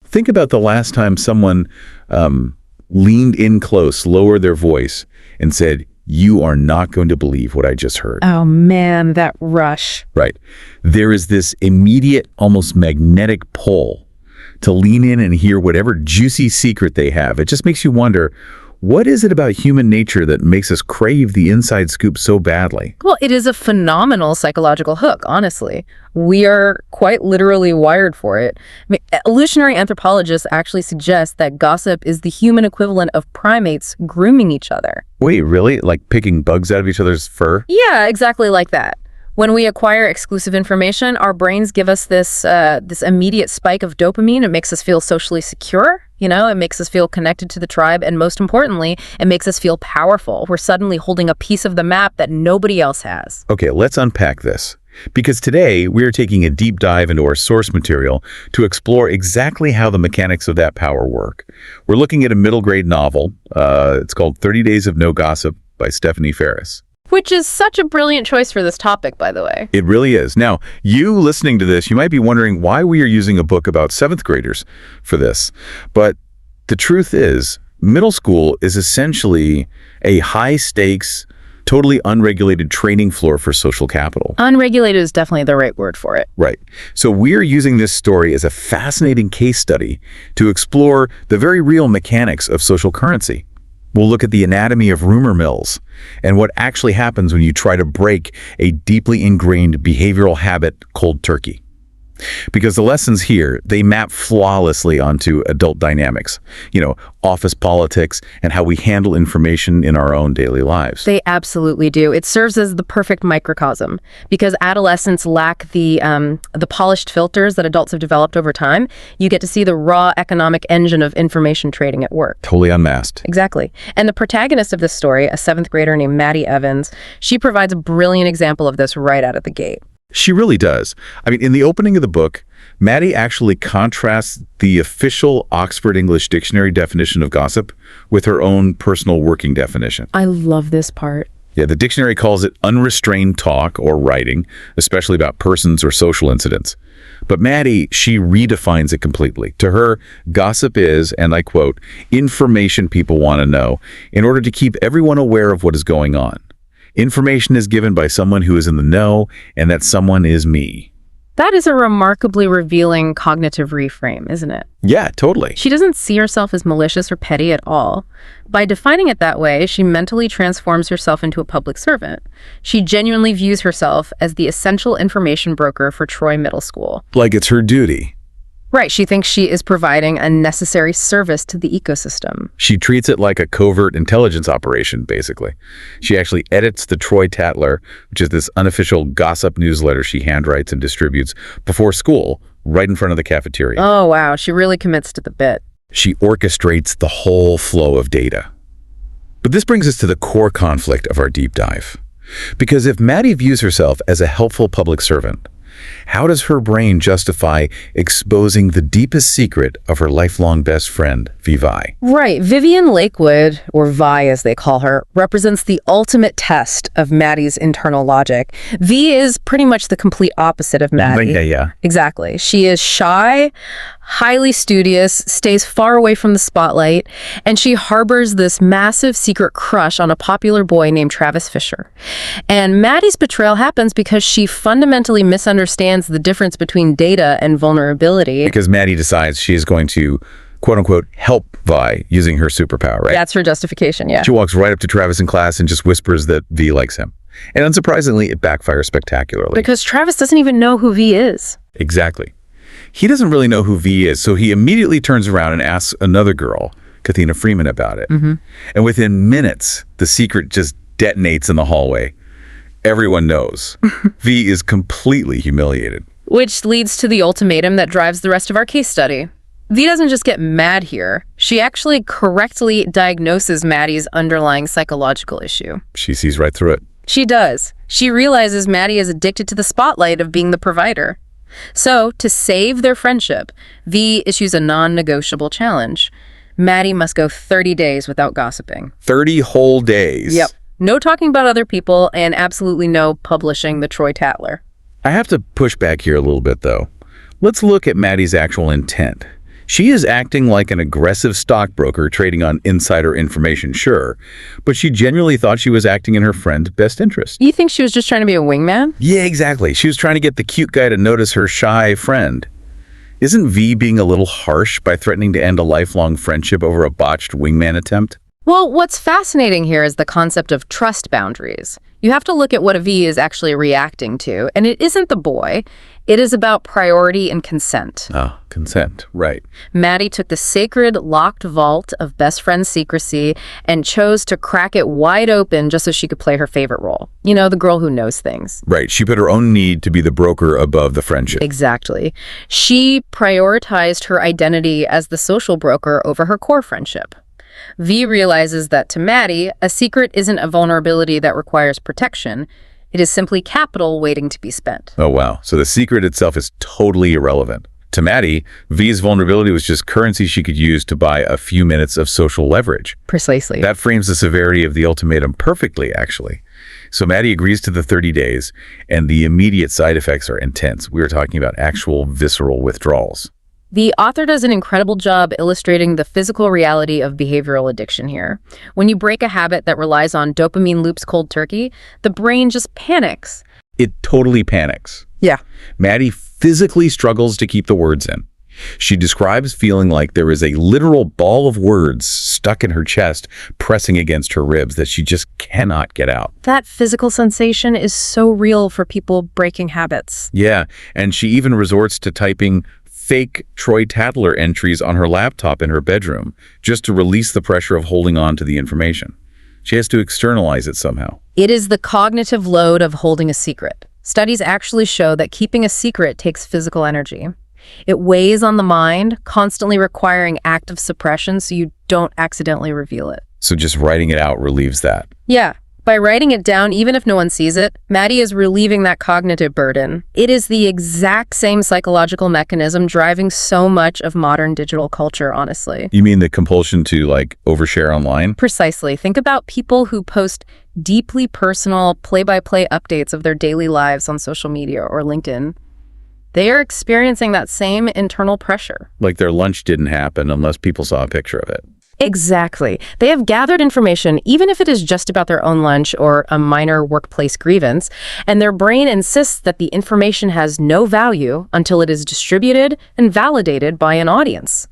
Think about the last time someone leaned in close, lowered their voice, and said, "You are not going to believe what I just heard." Oh man, that rush. Right. There is this immediate, almost magnetic pull to lean in and hear whatever juicy secret they have. It just makes you wonder, what is it about human nature that makes us crave the inside scoop so badly? Well, it is a phenomenal psychological hook, honestly. We are quite literally wired for it. I mean, evolutionary anthropologists actually suggest that gossip is the human equivalent of primates grooming each other. Wait, really? Like picking bugs out of each other's fur? Yeah, exactly like that. When we acquire exclusive information, our brains give us this immediate spike of dopamine. It makes us feel socially secure. It makes us feel connected to the tribe. And most importantly, it makes us feel powerful. We're suddenly holding a piece of the map that nobody else has. Okay, let's unpack this. Because today, we're taking a deep dive into our source material to explore exactly how the mechanics of that power work. We're looking at a middle grade novel. It's called 30 Days of No Gossip by Stephanie Faris. Which is such a brilliant choice for this topic, by the way. It really is. Now, you listening to this, you might be wondering why we are using a book about 7th graders for this. But the truth is, middle school is essentially a high-stakes, totally unregulated training floor for social capital. Unregulated is definitely the right word for it. Right. So we're using this story as a fascinating case study to explore the very real mechanics of social currency. We'll look at the anatomy of rumor mills and what actually happens when you try to break a deeply ingrained behavioral habit cold turkey. Because the lessons here, they map flawlessly onto adult dynamics, office politics, and how we handle information in our own daily lives. They absolutely do. It serves as the perfect microcosm because adolescents lack the polished filters that adults have developed over time. You get to see the raw economic engine of information trading at work. Totally unmasked. Exactly. And the protagonist of this story, a 7th grader named Maddie Evans, she provides a brilliant example of this right out of the gate. She really does. I mean, in the opening of the book, Maddie actually contrasts the official Oxford English Dictionary definition of gossip with her own personal working definition. I love this part. Yeah, the dictionary calls it unrestrained talk or writing, especially about persons or social incidents. But Maddie, she redefines it completely. To her, gossip is, and I quote, information people want to know in order to keep everyone aware of what is going on. Information is given by someone who is in the know, and that someone is me. That is a remarkably revealing cognitive reframe, isn't it? Yeah, totally. She doesn't see herself as malicious or petty at all. By defining it that way, she mentally transforms herself into a public servant. She genuinely views herself as the essential information broker for Troy Middle School. Like it's her duty. Right, she thinks she is providing a necessary service to the ecosystem. She treats it like a covert intelligence operation, basically. She actually edits the Troy Tatler, which is this unofficial gossip newsletter she handwrites and distributes before school, right in front of the cafeteria. Oh, wow, she really commits to the bit. She orchestrates the whole flow of data. But this brings us to the core conflict of our deep dive. Because if Maddie views herself as a helpful public servant, how does her brain justify exposing the deepest secret of her lifelong best friend, Vi? Right. Vivian Lakewood, or Vi as they call her, represents the ultimate test of Maddie's internal logic. Vi is pretty much the complete opposite of Maddie. Yeah. Exactly. She is shy, highly studious, stays far away from the spotlight, and she harbors this massive secret crush on a popular boy named Travis Fisher. And Maddie's betrayal happens because she fundamentally misunderstands the difference between data and vulnerability. Because Maddie decides she is going to, quote-unquote, help Vi using her superpower, right? That's her justification, yeah. She walks right up to Travis in class and just whispers that Vi likes him. And unsurprisingly, it backfires spectacularly. Because Travis doesn't even know who Vi is. Exactly. He doesn't really know who Vi is, so he immediately turns around and asks another girl, Kathina Freeman, about it. Mm-hmm. And within minutes, the secret just detonates in the hallway. Everyone knows. Vi is completely humiliated. Which leads to the ultimatum that drives the rest of our case study. Vi doesn't just get mad here. She actually correctly diagnoses Maddie's underlying psychological issue. She sees right through it. She does. She realizes Maddie is addicted to the spotlight of being the provider. So, to save their friendship, Vi issues a non-negotiable challenge. Maddie must go 30 days without gossiping. 30 whole days. Yep. No talking about other people, and absolutely no publishing the Troy Tatler. I have to push back here a little bit, though. Let's look at Maddie's actual intent. She is acting like an aggressive stockbroker trading on insider information, sure, but she genuinely thought she was acting in her friend's best interest. You think she was just trying to be a wingman? Yeah, exactly. She was trying to get the cute guy to notice her shy friend. Isn't V being a little harsh by threatening to end a lifelong friendship over a botched wingman attempt? Well, what's fascinating here is the concept of trust boundaries. You have to look at what a V is actually reacting to, and it isn't the boy. It is about priority and consent. Oh, consent, right. Maddie took the sacred, locked vault of best friend secrecy and chose to crack it wide open just so she could play her favorite role. You know, the girl who knows things. Right, she put her own need to be the broker above the friendship. Exactly. She prioritized her identity as the social broker over her core friendship. V realizes that to Maddie, a secret isn't a vulnerability that requires protection. It is simply capital waiting to be spent. Oh, wow. So the secret itself is totally irrelevant. To Maddie, V's vulnerability was just currency she could use to buy a few minutes of social leverage. Precisely. That frames the severity of the ultimatum perfectly, actually. So Maddie agrees to the 30 days, and the immediate side effects are intense. We are talking about actual visceral withdrawals. The author does an incredible job illustrating the physical reality of behavioral addiction here. When you break a habit that relies on dopamine loops cold turkey, the brain just panics. It totally panics. Yeah. Maddie physically struggles to keep the words in. She describes feeling like there is a literal ball of words stuck in her chest, pressing against her ribs that she just cannot get out. That physical sensation is so real for people breaking habits. Yeah, and she even resorts to typing fake Troy Tatler entries on her laptop in her bedroom just to release the pressure of holding on to the information. She has to externalize it somehow. It is the cognitive load of holding a secret. Studies actually show that keeping a secret takes physical energy. It weighs on the mind, constantly requiring active suppression so you don't accidentally reveal it. So just writing it out relieves that. Yeah. By writing it down, even if no one sees it, Maddie is relieving that cognitive burden. It is the exact same psychological mechanism driving so much of modern digital culture, honestly. You mean the compulsion to, overshare online? Precisely. Think about people who post deeply personal, play-by-play updates of their daily lives on social media or LinkedIn. They are experiencing that same internal pressure. Like their lunch didn't happen unless people saw a picture of it. Exactly. They have gathered information, even if it is just about their own lunch or a minor workplace grievance, and their brain insists that the information has no value until it is distributed and validated by an audience.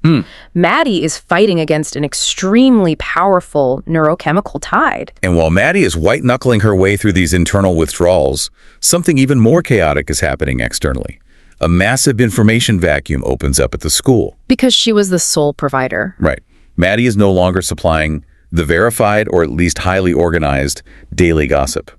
Maddie is fighting against an extremely powerful neurochemical tide. And while Maddie is white-knuckling her way through these internal withdrawals, something even more chaotic is happening externally. A massive information vacuum opens up at the school. Because she was the sole provider. Right. Maddie is no longer supplying the verified or at least highly organized daily gossip.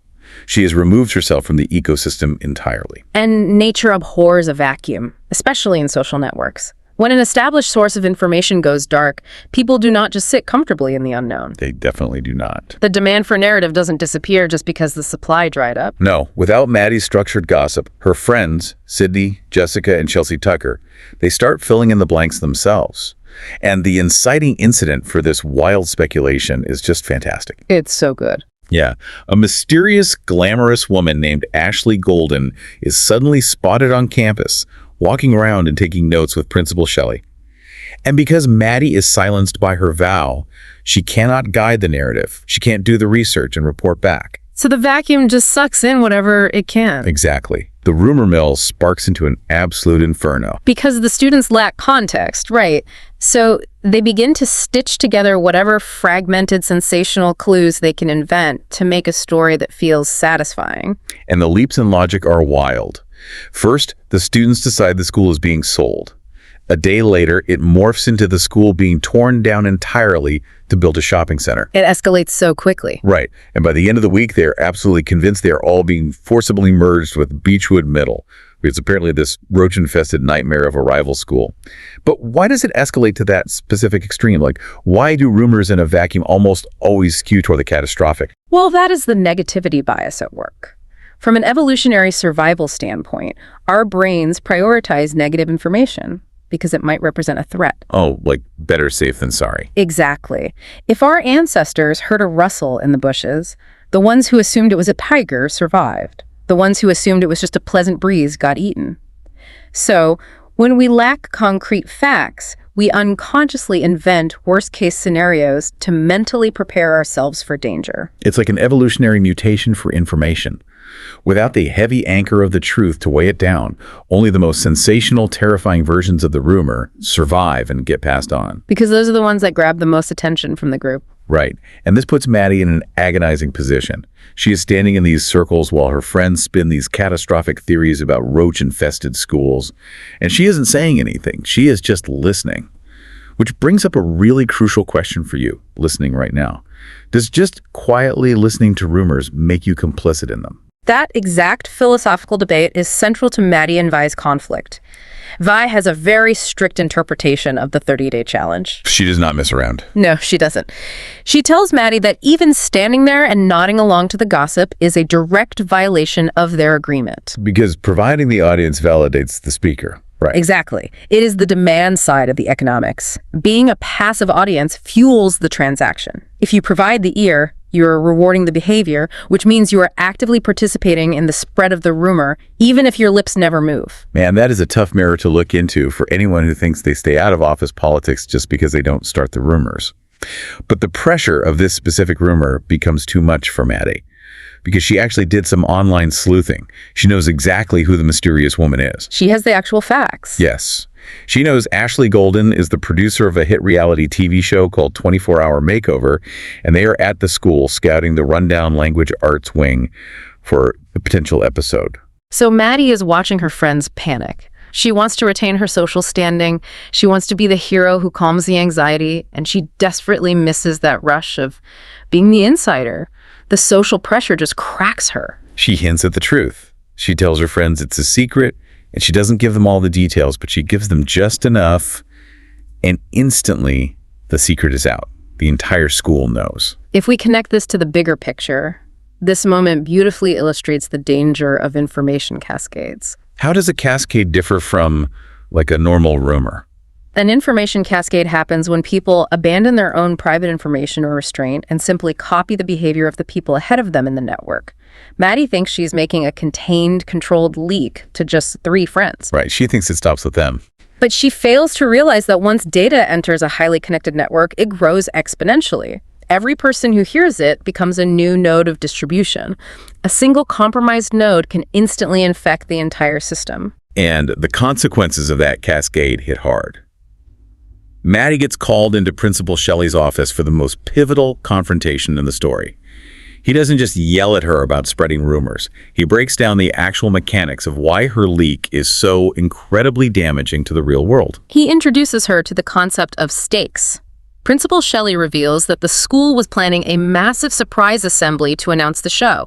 She has removed herself from the ecosystem entirely. And nature abhors a vacuum, especially in social networks. When an established source of information goes dark, people do not just sit comfortably in the unknown. They definitely do not. The demand for narrative doesn't disappear just because the supply dried up. No, without Maddie's structured gossip, her friends, Sydney, Jessica, and Chelsea Tucker, they start filling in the blanks themselves. And the inciting incident for this wild speculation is just fantastic. It's so good. Yeah. A mysterious, glamorous woman named Ashley Golden is suddenly spotted on campus, walking around and taking notes with Principal Shelley. And because Maddie is silenced by her vow, she cannot guide the narrative. She can't do the research and report back. So the vacuum just sucks in whatever it can. Exactly. The rumor mill sparks into an absolute inferno. Because the students lack context, right? So they begin to stitch together whatever fragmented sensational clues they can invent to make a story that feels satisfying. And the leaps in logic are wild. First, the students decide the school is being sold. A day later, it morphs into the school being torn down entirely to build a shopping center. It escalates so quickly. Right. And by the end of the week, they're absolutely convinced they are all being forcibly merged with Beechwood Middle. It's apparently this roach-infested nightmare of a rival school. But why does it escalate to that specific extreme? Why do rumors in a vacuum almost always skew toward the catastrophic? Well, that is the negativity bias at work. From an evolutionary survival standpoint, our brains prioritize negative information because it might represent a threat. Oh, better safe than sorry. Exactly. If our ancestors heard a rustle in the bushes, the ones who assumed it was a tiger survived. The ones who assumed it was just a pleasant breeze got eaten. So, when we lack concrete facts, we unconsciously invent worst-case scenarios to mentally prepare ourselves for danger. It's like an evolutionary mutation for information. Without the heavy anchor of the truth to weigh it down, only the most sensational, terrifying versions of the rumor survive and get passed on. Because those are the ones that grab the most attention from the group. Right. And this puts Maddie in an agonizing position. She is standing in these circles while her friends spin these catastrophic theories about roach-infested schools. And she isn't saying anything. She is just listening. Which brings up a really crucial question for you, listening right now. Does just quietly listening to rumors make you complicit in them? That exact philosophical debate is central to Maddie and Vi's conflict. Vi has a very strict interpretation of the 30-day challenge. She does not mess around. No, she doesn't. She tells Maddie that even standing there and nodding along to the gossip is a direct violation of their agreement. Because providing the audience validates the speaker. Right. Exactly. It is the demand side of the economics. Being a passive audience fuels the transaction. If you provide the ear, you're rewarding the behavior, which means you are actively participating in the spread of the rumor, even if your lips never move. Man, that is a tough mirror to look into for anyone who thinks they stay out of office politics just because they don't start the rumors. But the pressure of this specific rumor becomes too much for Maddie, because she actually did some online sleuthing. She knows exactly who the mysterious woman is. She has the actual facts. Yes. She knows Ashley Golden is the producer of a hit reality TV show called 24-Hour Makeover, and they are at the school scouting the rundown language arts wing for a potential episode. So Maddie is watching her friends panic. She wants to retain her social standing. She wants to be the hero who calms the anxiety, and she desperately misses that rush of being the insider. The social pressure just cracks her. She hints at the truth. She tells her friends it's a secret, and she doesn't give them all the details, but she gives them just enough, and instantly the secret is out. The entire school knows. If we connect this to the bigger picture, this moment beautifully illustrates the danger of information cascades. How does a cascade differ from, like, a normal rumor? An information cascade happens when people abandon their own private information or restraint and simply copy the behavior of the people ahead of them in the network. Maddie thinks she's making a contained, controlled leak to just 3 friends. Right, she thinks it stops with them. But she fails to realize that once data enters a highly connected network, it grows exponentially. Every person who hears it becomes a new node of distribution. A single compromised node can instantly infect the entire system. And the consequences of that cascade hit hard. Maddie gets called into Principal Shelley's office for the most pivotal confrontation in the story. He doesn't just yell at her about spreading rumors. He breaks down the actual mechanics of why her leak is so incredibly damaging to the real world. He introduces her to the concept of stakes. Principal Shelley reveals that the school was planning a massive surprise assembly to announce the show.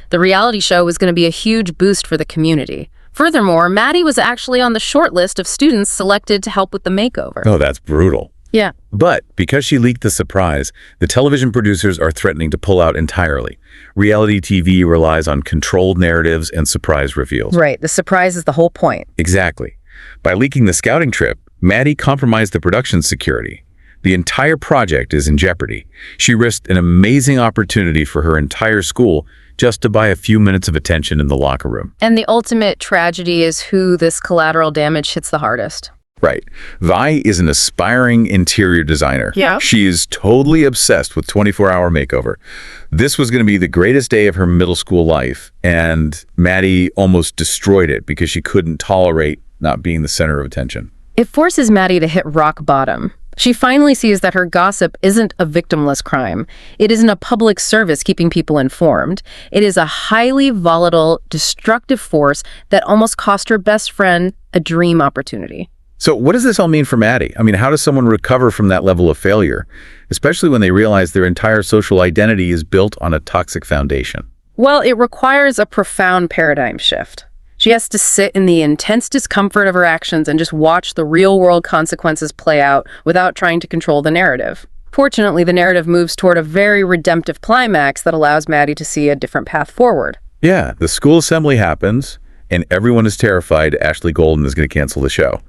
The reality show was going to be a huge boost for the community. Furthermore, Maddie was actually on the short list of students selected to help with the makeover. Oh, that's brutal. Yeah. But because she leaked the surprise, the television producers are threatening to pull out entirely. Reality TV relies on controlled narratives and surprise reveals. Right. The surprise is the whole point. Exactly. By leaking the scouting trip, Maddie compromised the production security. The entire project is in jeopardy. She risked an amazing opportunity for her entire school just to buy a few minutes of attention in the locker room. And the ultimate tragedy is who this collateral damage hits the hardest. Right. Vi is an aspiring interior designer. Yeah. She is totally obsessed with 24-Hour Makeover. This was going to be the greatest day of her middle school life, and Maddie almost destroyed it because she couldn't tolerate not being the center of attention. It forces Maddie to hit rock bottom. She finally sees that her gossip isn't a victimless crime. It isn't a public service keeping people informed. It is a highly volatile, destructive force that almost cost her best friend a dream opportunity. So what does this all mean for Maddie? I mean, how does someone recover from that level of failure, especially when they realize their entire social identity is built on a toxic foundation? Well, it requires a profound paradigm shift. She has to sit in the intense discomfort of her actions and just watch the real-world consequences play out without trying to control the narrative. Fortunately, the narrative moves toward a very redemptive climax that allows Maddie to see a different path forward. Yeah, the school assembly happens, and everyone is terrified Ashley Golden is going to cancel the show.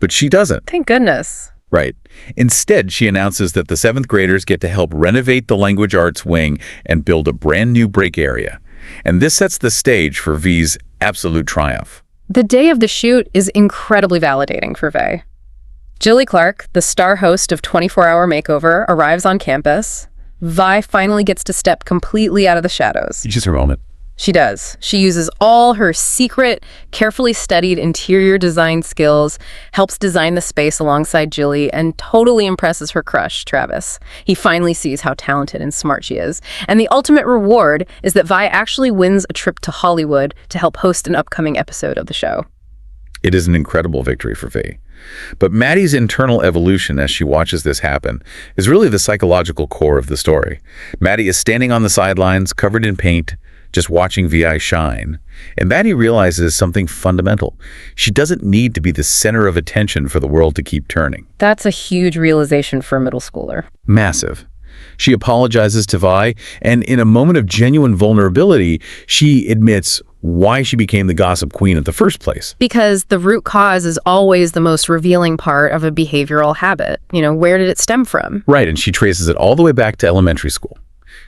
But she doesn't. Thank goodness. Right. Instead, she announces that the 7th graders get to help renovate the language arts wing and build a brand new break area. And this sets the stage for V's absolute triumph. The day of the shoot is incredibly validating for Vi. Jilly Clark, the star host of 24-Hour Makeover, arrives on campus. Vi finally gets to step completely out of the shadows. Just a moment. She does. She uses all her secret, carefully studied interior design skills, helps design the space alongside Jilly, and totally impresses her crush, Travis. He finally sees how talented and smart she is. And the ultimate reward is that Vi actually wins a trip to Hollywood to help host an upcoming episode of the show. It is an incredible victory for Vi. But Maddie's internal evolution as she watches this happen is really the psychological core of the story. Maddie is standing on the sidelines, covered in paint, just watching Vi shine. And Maddie realizes something fundamental. She doesn't need to be the center of attention for the world to keep turning. That's a huge realization for a middle schooler. Massive. She apologizes to Vi, and in a moment of genuine vulnerability, she admits why she became the gossip queen in the first place. Because the root cause is always the most revealing part of a behavioral habit. Where did it stem from? Right, and she traces it all the way back to elementary school.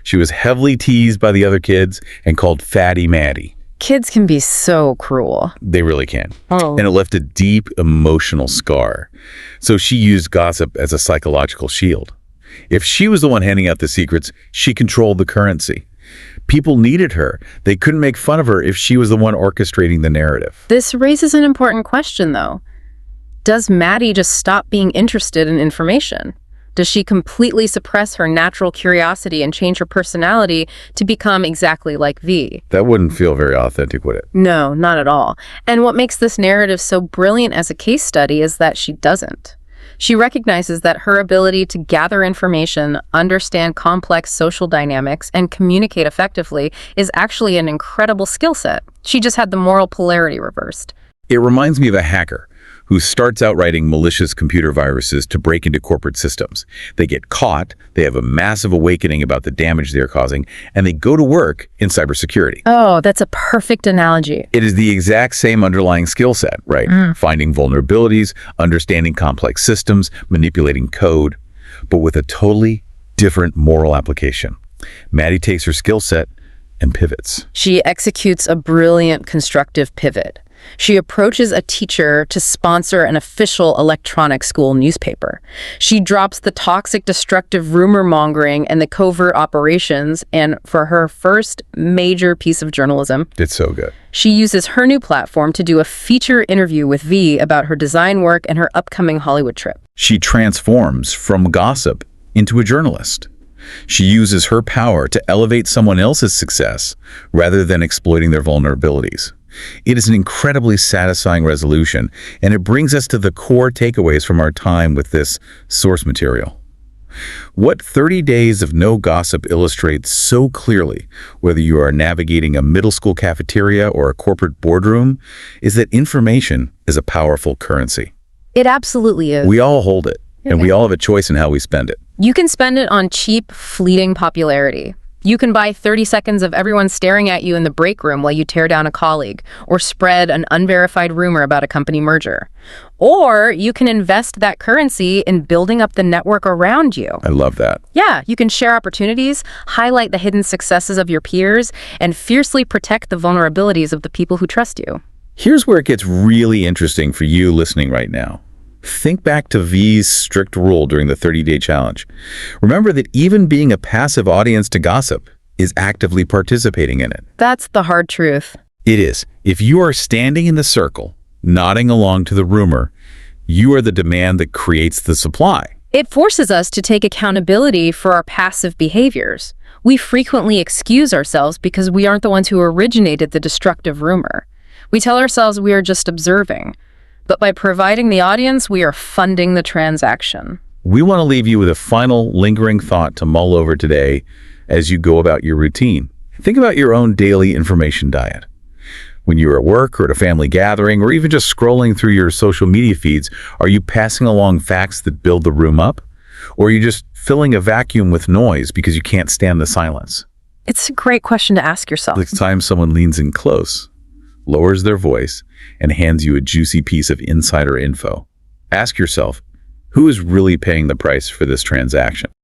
She was heavily teased by the other kids and called Fatty Maddie. Kids can be so cruel. They really can. Oh. And it left a deep emotional scar. So she used gossip as a psychological shield. If she was the one handing out the secrets, she controlled the currency. People needed her. They couldn't make fun of her if she was the one orchestrating the narrative. This raises an important question, though. Does Maddie just stop being interested in information? Does she completely suppress her natural curiosity and change her personality to become exactly like Vi? That wouldn't feel very authentic, would it? No, not at all. And what makes this narrative so brilliant as a case study is that she doesn't. She recognizes that her ability to gather information, understand complex social dynamics, and communicate effectively is actually an incredible skill set. She just had the moral polarity reversed. It reminds me of a hacker who starts out writing malicious computer viruses to break into corporate systems. They get caught, they have a massive awakening about the damage they're causing, and they go to work in cybersecurity. Oh, that's a perfect analogy. It is the exact same underlying skill set, right? Finding vulnerabilities, understanding complex systems, manipulating code, but with a totally different moral application. Maddie takes her skill set and pivots. She executes a brilliant constructive pivot. She approaches a teacher to sponsor an official electronic school newspaper. She drops the toxic, destructive rumor-mongering and the covert operations, and for her first major piece of journalism, It's so good. she uses her new platform to do a feature interview with Vi about her design work and her upcoming Hollywood trip. She transforms from gossip into a journalist. She uses her power to elevate someone else's success rather than exploiting their vulnerabilities. It is an incredibly satisfying resolution, and it brings us to the core takeaways from our time with this source material. What 30 Days of No Gossip illustrates so clearly, whether you are navigating a middle school cafeteria or a corporate boardroom, is that information is a powerful currency. It absolutely is. We all hold it, and we all have a choice in how we spend it. You can spend it on cheap, fleeting popularity. You can buy 30 seconds of everyone staring at you in the break room while you tear down a colleague, or spread an unverified rumor about a company merger. Or you can invest that currency in building up the network around you. I love that. Yeah, you can share opportunities, highlight the hidden successes of your peers, and fiercely protect the vulnerabilities of the people who trust you. Here's where it gets really interesting for you listening right now. Think back to V's strict rule during the 30-day challenge. Remember that even being a passive audience to gossip is actively participating in it. That's the hard truth. It is. If you are standing in the circle, nodding along to the rumor, you are the demand that creates the supply. It forces us to take accountability for our passive behaviors. We frequently excuse ourselves because we aren't the ones who originated the destructive rumor. We tell ourselves we are just observing. But by providing the audience, we are funding the transaction. We want to leave you with a final lingering thought to mull over today as you go about your routine. Think about your own daily information diet. When you're at work or at a family gathering or even just scrolling through your social media feeds, are you passing along facts that build the room up? Or are you just filling a vacuum with noise because you can't stand the silence? It's a great question to ask yourself. The time someone leans in close, lowers their voice, and hands you a juicy piece of insider info. Ask yourself, who is really paying the price for this transaction?